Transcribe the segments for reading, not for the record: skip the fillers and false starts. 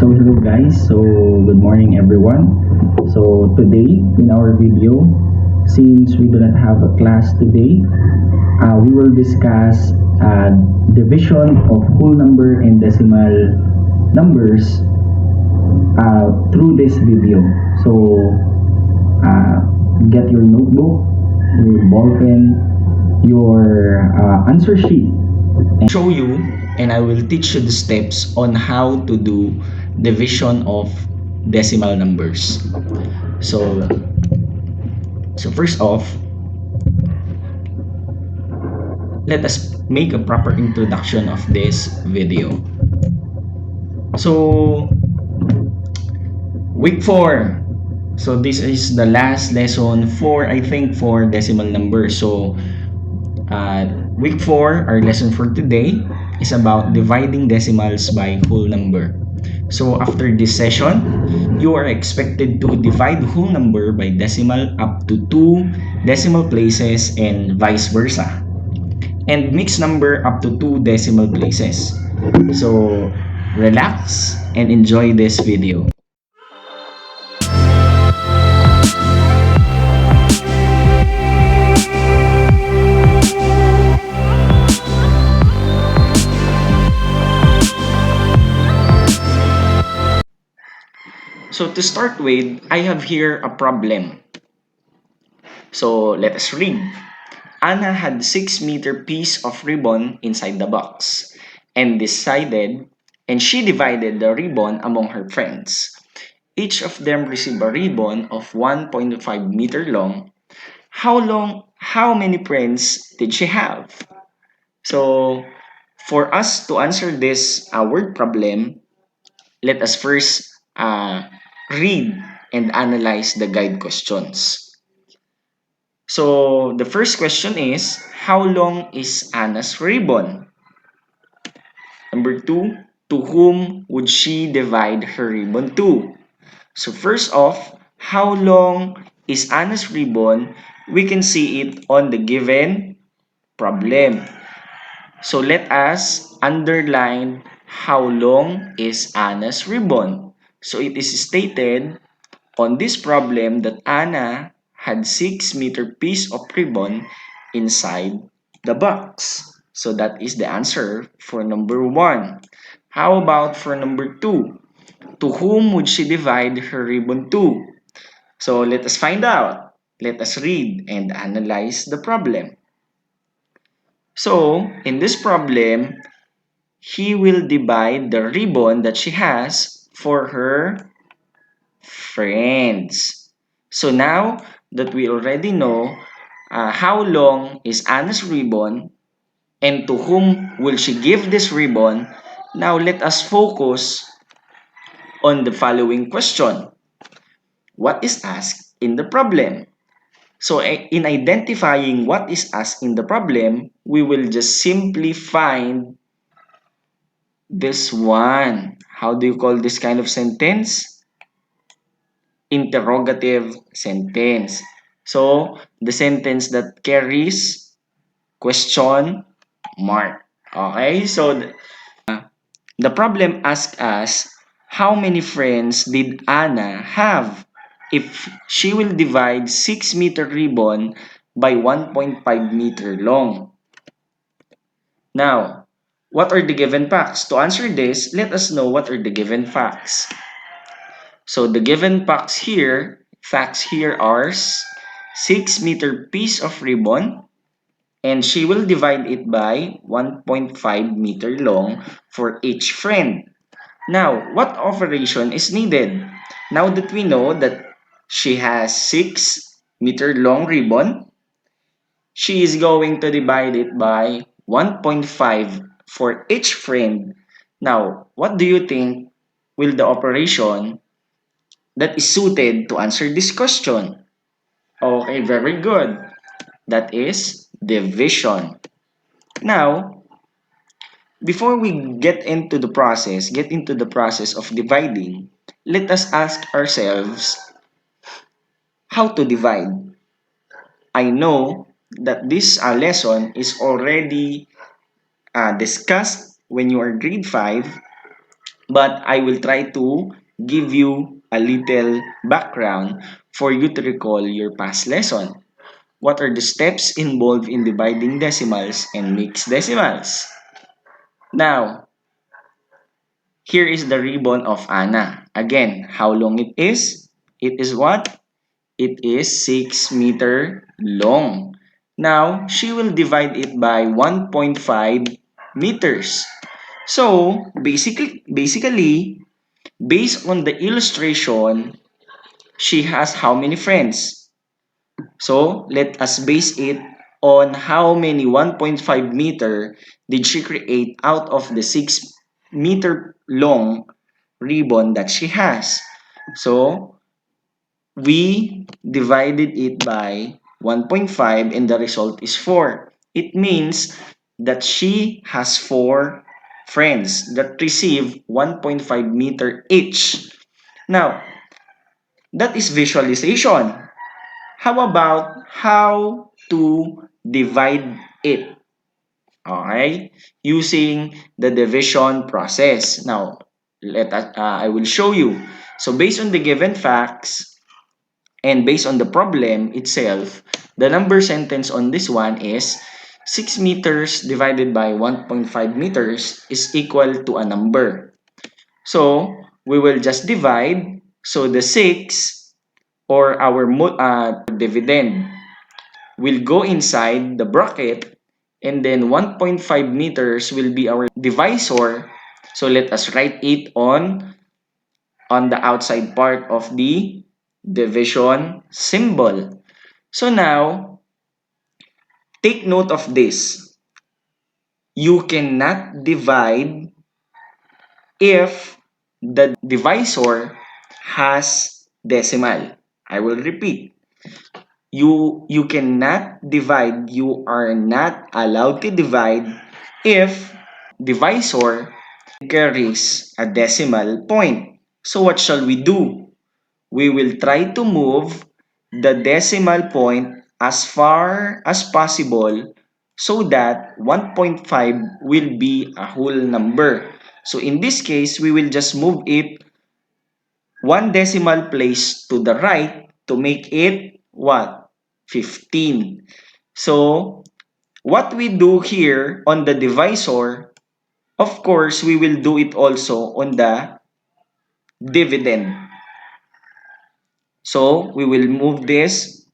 So hello guys, so good morning everyone. So today in our video, since we do not have a class today, we will discuss division of whole number and decimal numbers through this video. So get your notebook, your ball pen, your answer sheet, Show you and I will teach you the steps on how to do division of decimal numbers. So first off, let us make a proper introduction of this video. So week 4. So this is the last lesson for I think for decimal numbers. So week 4, our lesson for today is about dividing decimals by whole number. So after this session, you are expected to divide whole number by decimal up to 2 decimal places and vice versa. And mixed number up to 2 decimal places. So relax and enjoy this video. So to start with, I have here a problem. So let us read. Anna had 6-meter piece of ribbon inside the box and she divided the ribbon among her friends. Each of them received a ribbon of 1.5 meter long. How many friends did she have? So for us to answer this word problem, let us first read and analyze the guide questions. So the first question is, how long is Anna's ribbon? Number 2, to whom would she divide her ribbon to? So first off, how long is Anna's ribbon? We can see it on the given problem. So let us underline how long is Anna's ribbon. So it is stated on this problem that Anna had 6-meter piece of ribbon inside the box. So that is the answer for number 1. How about for number 2? To whom would she divide her ribbon to? So let us find out. Let us read and analyze the problem. So in this problem, he will divide the ribbon that she has for her friends. So now that we already know how long is Anna's ribbon and to whom will she give this ribbon, now let us focus on the following question. What is asked in the problem? So in identifying what is asked in the problem, we will just simply find this one. How do you call this kind of sentence? Interrogative sentence. So the sentence that carries question mark. Okay, so the problem asks us, how many friends did Anna have if she will divide 6-meter ribbon by 1.5 meter long? Now, what are the given facts? To answer this, let us know what are the given facts. So the given facts here are 6-meter piece of ribbon and she will divide it by 1.5 meter long for each friend. Now, what operation is needed? Now that we know that she has 6-meter long ribbon, she is going to divide it by 1.5 for each friend. Now, what do you think will the operation that is suited to answer this question? Okay, very good. That is division. Now, before we get into the process of dividing, let us ask ourselves how to divide. I know that this lesson is already discussed when you are grade 5, but I will try to give you a little background for you to recall your past lesson. What are the steps involved in dividing decimals and mixed decimals? Now, here is the ribbon of Anna. Again, how long it is? It is what? It is 6 meter long. Now, she will divide it by 1.5 meters. So, basically, based on the illustration, she has how many friends? So, let us base it on how many 1.5 meter did she create out of the 6 meter long ribbon that she has. So, we divided it by 1.5 and the result is 4. It means that she has 4 friends that receive 1.5 meter each. Now, that is visualization. How about how to divide it? Okay? Using the division process. Now, I will show you. So based on the given facts and based on the problem itself, the number sentence on this one is 6 meters divided by 1.5 meters is equal to a number. So, we will just divide. So, the 6 or our dividend will go inside the bracket and then 1.5 meters will be our divisor. So, let us write it on the outside part of the division symbol. So, now, take note of this. You cannot divide if the divisor has decimal. I will repeat. You cannot divide, you are not allowed to divide if divisor carries a decimal point. So what shall we do? We will try to move the decimal point as far as possible so that 1.5 will be a whole number. So in this case, we will just move it one decimal place to the right to make it what? 15. So, what we do here on the divisor, of course, we will do it also on the dividend. So, we will move this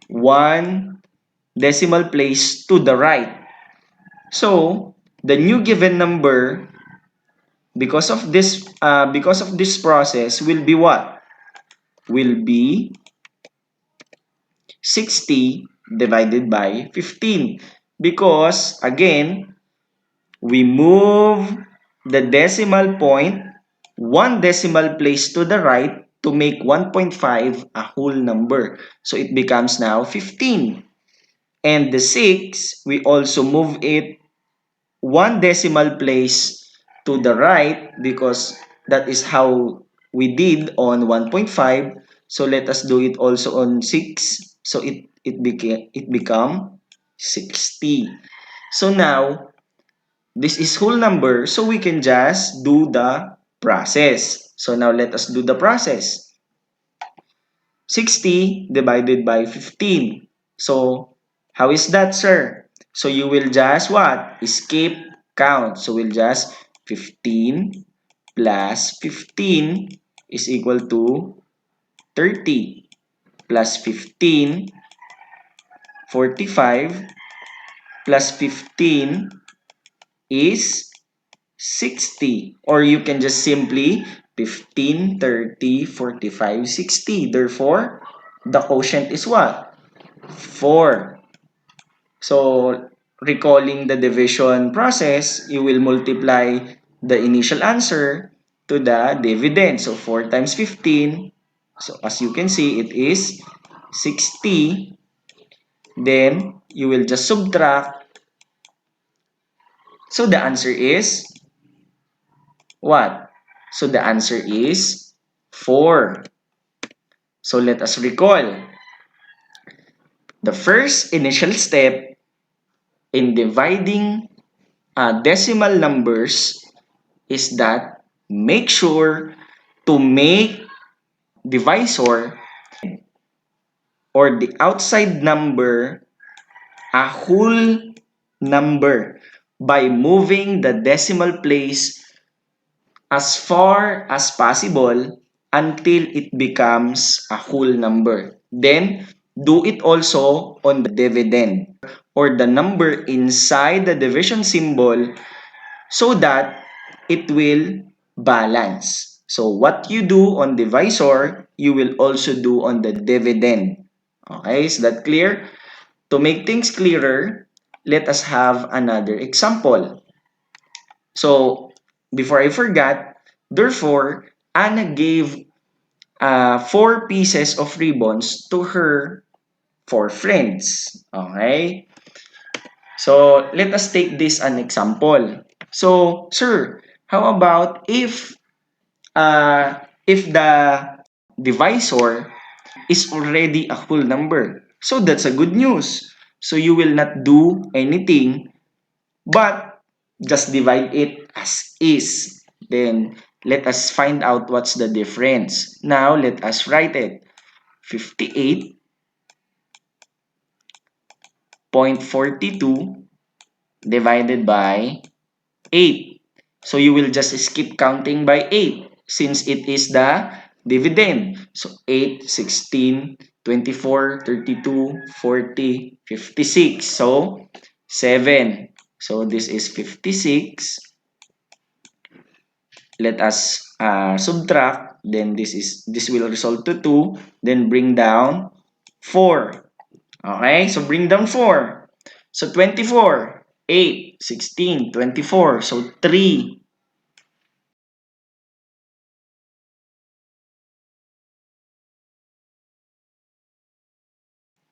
one decimal place to the right. So, the new given number because of this process will be what? Will be 60 divided by 15 because again we move the decimal point one decimal place to the right to make 1.5 a whole number, so it becomes now 15. And the 6 we also move it one decimal place to the right because that is how we did on 1.5. So let us do it also on 6. So it become 60. So now this is whole number, so we can just do the process. So now let us do the process. 60 divided by 15. So, how is that, sir? So, you will just what? Skip count. So, we'll just 15 plus 15 is equal to 30 plus 15, 45 plus 15 is 60. Or you can just simply 15, 30, 45, 60. Therefore, the quotient is what? 4. So, recalling the division process, you will multiply the initial answer to the dividend. So, 4 times 15. So, as you can see, it is 60. Then, you will just subtract. So, the answer is what? So, the answer is 4. So, let us recall. The first initial step in dividing decimal numbers is that make sure to make divisor or the outside number a whole number by moving the decimal place as far as possible until it becomes a whole number. Then, do it also on the dividend or the number inside the division symbol so that it will balance. So, what you do on divisor, you will also do on the dividend. Okay, is that clear? To make things clearer, let us have another example. So, before I forgot, therefore, Anna gave 4 pieces of ribbons to her 4 friends. Okay? So, let us take this an example. So, sir, how about if the divisor is already a whole number? So, that's a good news. So, you will not do anything but just divide it as is. Then let us find out what's the difference. Now let us write it. 58.42 divided by 8. So you will just skip counting by 8 since it is the dividend. So 8, 16, 24, 32, 40, 56. So 7. So this is 56. Let us subtract, then this will result to 2, then bring down 4. Okay, so bring down 4. So 24, 8, 16, 24. So 3.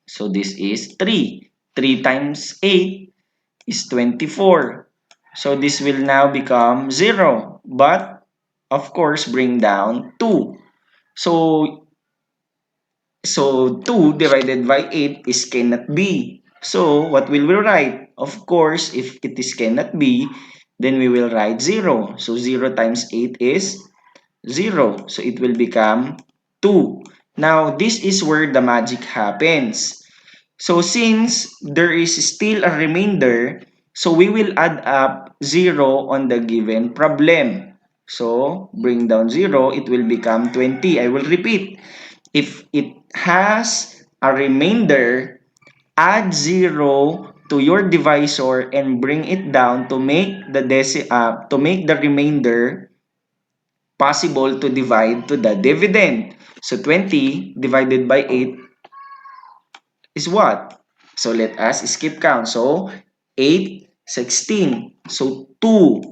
So this is 3. 3 times 8 is 24. So this will now become 0. But, of course, bring down 2. So So 2 divided by 8 is cannot be. So what will we write? Of course, if it is cannot be, then we will write 0. So 0 times 8 is 0. So it will become 2. Now, this is where the magic happens. So since there is still a remainder, so we will add up 0 on the given problem. So bring down 0, it will become 20. I will repeat. If it has a remainder, add 0 to your divisor and bring it down to make the remainder possible to divide to the dividend. So 20 divided by 8 is what? So let us skip count. So 8, 16. So 2.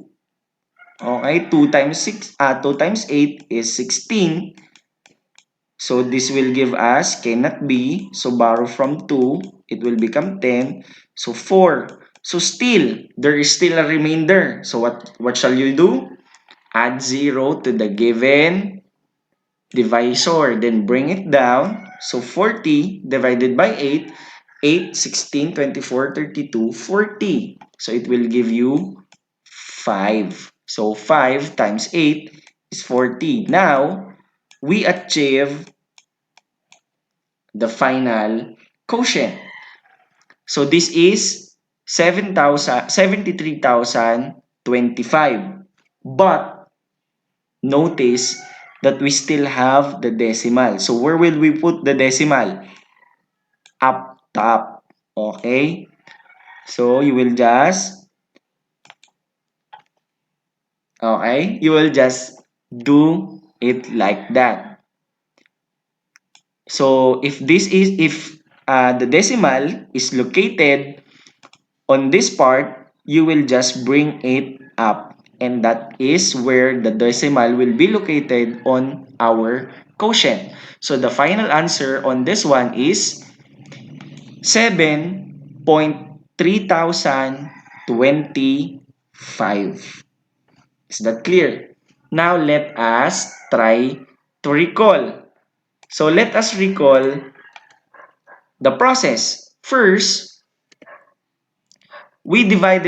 Okay, 2 times 8 is 16. So this will give us cannot be. So borrow from 2, it will become 10. So 4. So still, there is still a remainder. So what shall you do? Add 0 to the given divisor. Then bring it down. So 40 divided by 8. 8, 16, 24, 32, 40. So it will give you 5. So 5 times 8 is 40. Now, we achieve the final quotient. So this is 73,025. But notice that we still have the decimal. So where will we put the decimal? Up top. Okay? So you will just do it like that. So if the decimal is located on this part, you will just bring it up, and that is where the decimal will be located on our quotient. So the final answer on this one is 7.3025. Is that clear? Now let us try to recall. So let us recall the process. First, we divide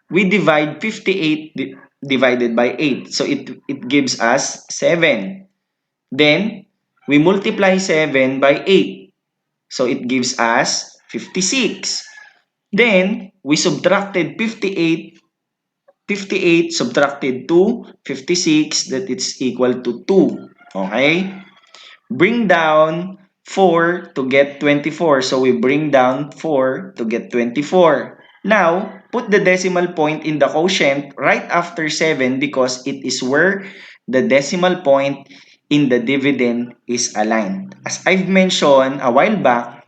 58 divided by 8. So it gives us 7. Then, we multiply 7 by 8. So it gives us 56. Then, we subtracted 58 subtracted to 56, that it's equal to 2. Okay? Bring down 4 to get 24. So we bring down 4 to get 24. Now, put the decimal point in the quotient right after 7 because it is where the decimal point in the dividend is aligned. As I've mentioned a while back,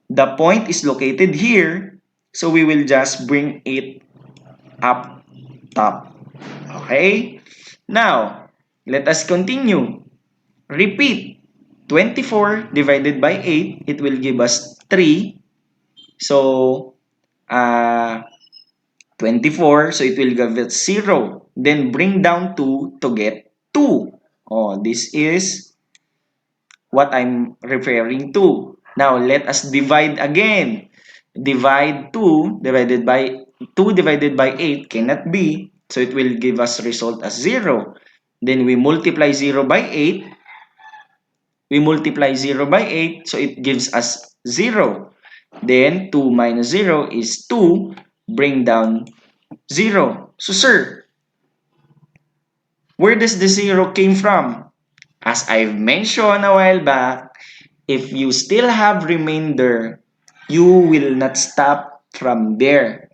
the point is located here. So we will just bring it up top. Okay? Now, let us continue. Repeat. 24 divided by 8, it will give us 3. So, 24, so it will give us 0. Then bring down 2 to get 2. Oh, this is what I'm referring to. Now, let us divide again. Divide 2 divided by 8 cannot be. So, it will give us result as 0. Then we multiply 0 by 8. We multiply 0 by 8, so it gives us 0. Then 2 minus 0 is 2. Bring down 0. So, sir, where does the 0 came from? As I've mentioned a while back, if you still have remainder, you will not stop from there.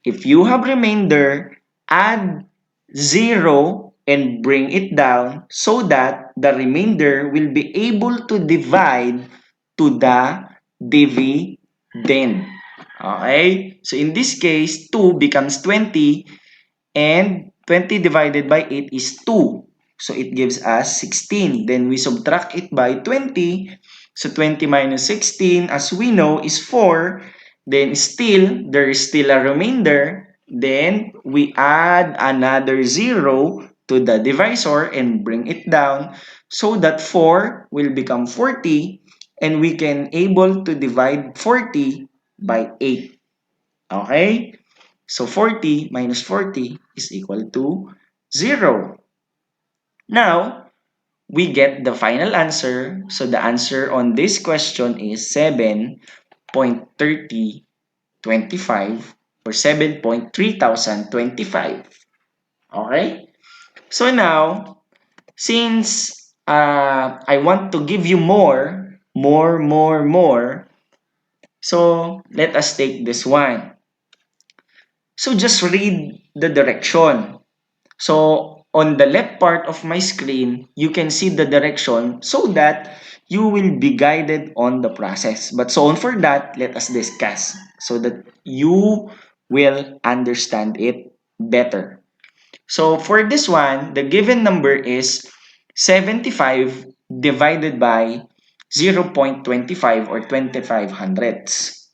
If you have remainder, add 0 and bring it down so that the remainder will be able to divide to the dividend. Okay? So in this case, 2 becomes 20 and 20 divided by 8 is 2. So it gives us 16. Then we subtract it by 20. So 20 minus 16, as we know, is 4. Then still, there is still a remainder. Then we add another 0 to the divisor and bring it down so that 4 will become 40 and we can able to divide 40 by 8. Okay? So 40 minus 40 is equal to 0. Now, we get the final answer. So the answer on this question is 7.3025 or 7.3025. Okay? So now, since I want to give you more, so let us take this one. So just read the direction. So on the left part of my screen, you can see the direction so that you will be guided on the process. But so on for that, let us discuss so that you will understand it better. So for this one, the given number is 75 divided by 0.25 or 25 hundredths.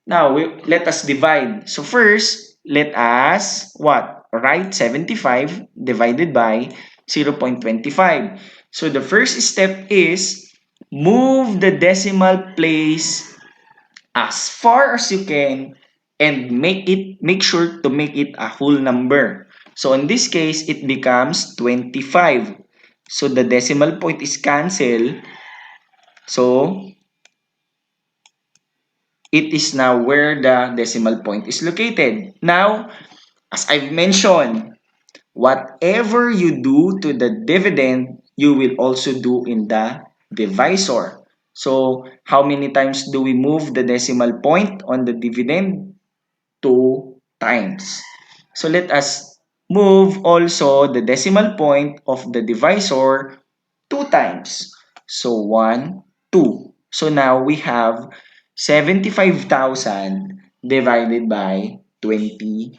Now, let us divide. So first, let us what? Write 75 divided by 0.25. So the first step is move the decimal place as far as you can and make sure to make it a whole number. So in this case, it becomes 25. So the decimal point is cancelled. So it is now where the decimal point is located. Now, as I've mentioned, whatever you do to the dividend, you will also do in the divisor. So, how many times do we move the decimal point on the dividend? 2 times. So, let us move also the decimal point of the divisor 2 times. So 1, 2. So now we have 75,000 divided by 25.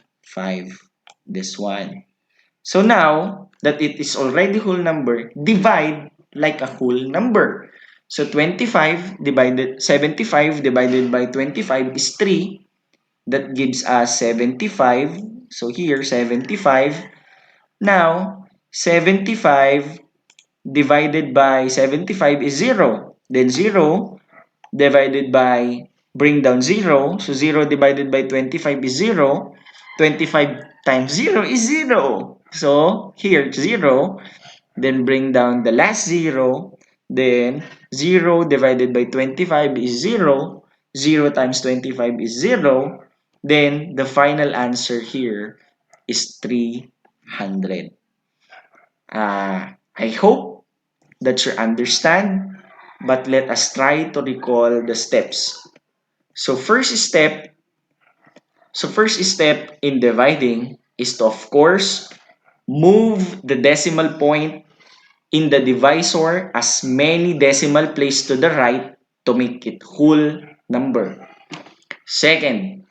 This one. So now that it is already whole number, divide like a whole number. So 75 divided by 25 is 3. That gives us 75. So here 75. Now 75 divided by 75 is 0. Then 0 divided by, bring down 0. So 0 divided by 25 is 0. 25 times 0 is 0. So here 0, then bring down the last 0, then 0 divided by 25 is 0, 0 times 25 is 0, then the final answer here is 300. I hope that you understand, but let us try to recall the steps. So first step in dividing is to, of course, move the decimal point in the divisor as many decimal places to the right to make it whole number. Second,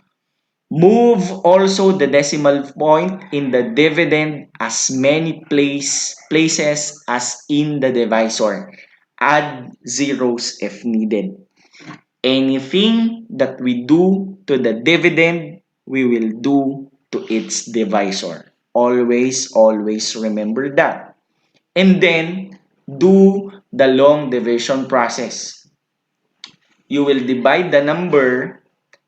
move also the decimal point in the dividend as many places as in the divisor. Add zeros if needed. Anything that we do to the dividend, we will do to its divisor. Always remember that. And then, do the long division process. You will divide the number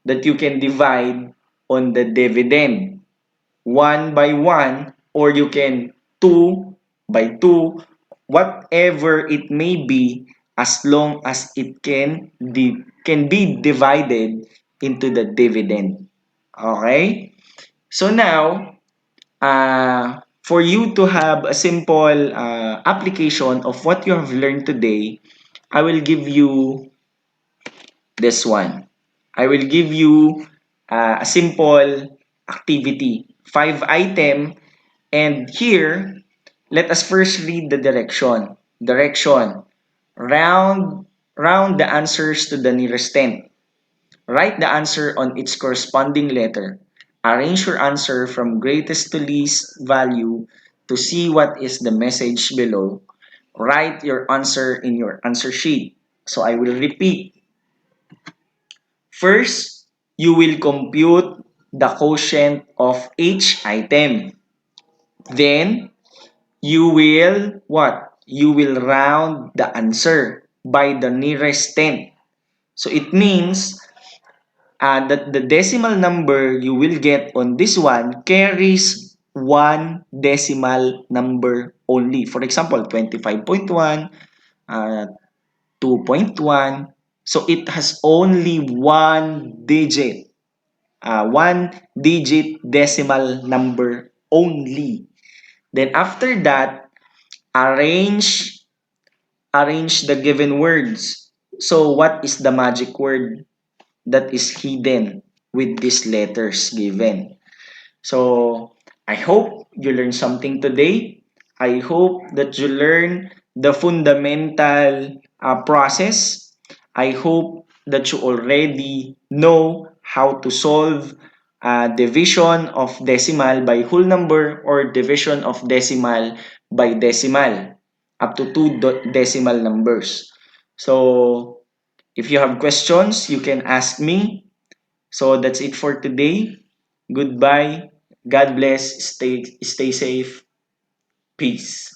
that you can divide on the dividend one by one, or you can 2 by 2, whatever it may be, as long as it can be divided into the dividend. Okay? So now, for you to have a simple application of what you have learned today, I will give you this one. I will give you a simple activity, 5 item, and here, let us first read the direction. Direction, round, round the answers to the nearest tenth. Write the answer on its corresponding letter. Arrange your answer from greatest to least value to see what is the message below. Write your answer in your answer sheet. So I will repeat. First, you will compute the quotient of each item. Then, you will what? You will round the answer by the nearest tenth. So it means that the decimal number you will get on this one carries one decimal number only. For example, 25.1, uh, 2.1. So it has only one digit decimal number only. Then after that, arrange arrange the given words. So what is the magic word that is hidden with these letters given? So I hope you learned something today. I hope that you learn the fundamental process. I hope that you already know how to solve division of decimal by whole number or division of decimal by decimal up to two decimal numbers. So if you have questions, you can ask me. So that's it for today. Goodbye. God bless. Stay safe. Peace.